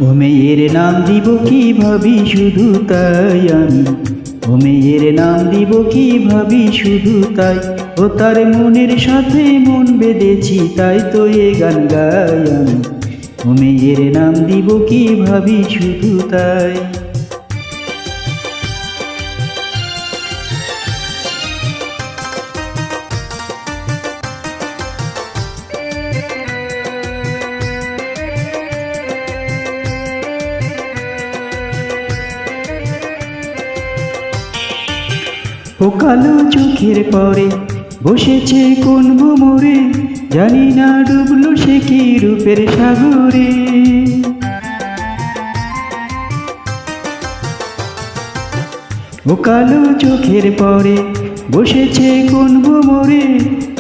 ও মেয়ের নাম দিব কি ভাবি শুধু তাই আমি, ও মেয়ের নাম দিব কি ভাবি শুধু তাই, ও তার মনের সাথে মন বেঁধেছি তাই তো এ গান গাই আমি। ও মেয়ের নাম দিব কি ভাবি শুধু তাই। ও কালো চোখের পরে বসেছে কোন ভ্রমরে, জানি না ডুবলো সে কি রূপের সাগরে। ও কালো চোখের পরে বসেছে কোন ভ্রমরে,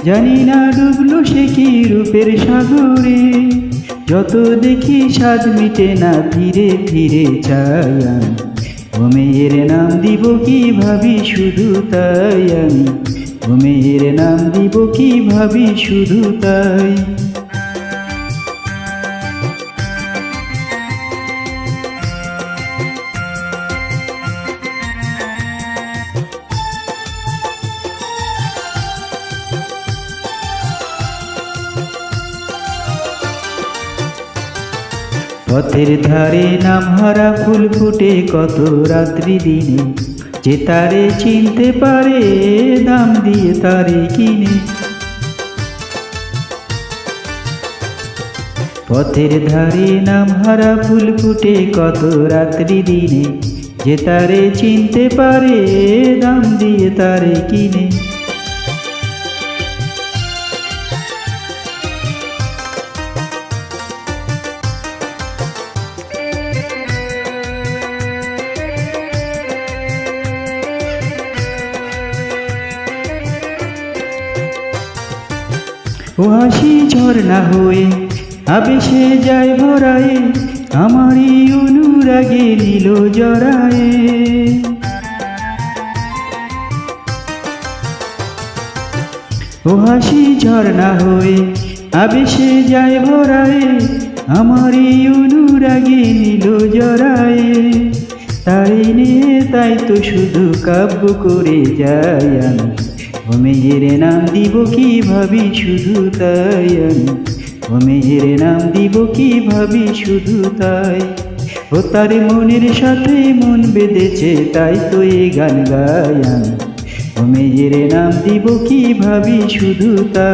জানি না ডুবলো সে কি রূপের সাগরে। যত দেখি স্বাদ মিটে না, ফিরে ফিরে চাই আমি। ও মেয়ের নাম দিব কি ভাবি শুধু তাই আমি, ও মেয়ের নাম দিব কি ভাবি শুধু তাই। পথের ধারে নাম হারা ফুল ফুটে কত রাত্রি দিনে, যে তারে চিনতে পারে দাম দিয়ে তারে কিনে। পথের ধারে নাম হারা ফুল ফুটে কত রাত্রি দিনে, যে তারে চিনতে পারে দাম দিয়ে তারে কিনে। ও হাসি ঝর্ণা হয়ে আবেশে যায় ভরায়ে, আমারই অনুরাগে নীল জড়ায়ে। ও হাসি ঝর্ণা হয়ে আবেশে যায় ভরায়ে, আমারই অনুরাগে নীল জড়ায়ে। তাই নিয়ে তাই তো শুধু কাব্য করে যাই আমি, ও মেয়ের নাম দিব কি ভাবি শুধু তাই আমি, ও মেয়ের নাম দিব কি ভাবি শুধু তাই। ও তার মনের সাথে মন বেঁধেছে তাই তো এ গান গাই আমি, ও মেয়ের নাম দিব কি ভাবি শুধু তাই।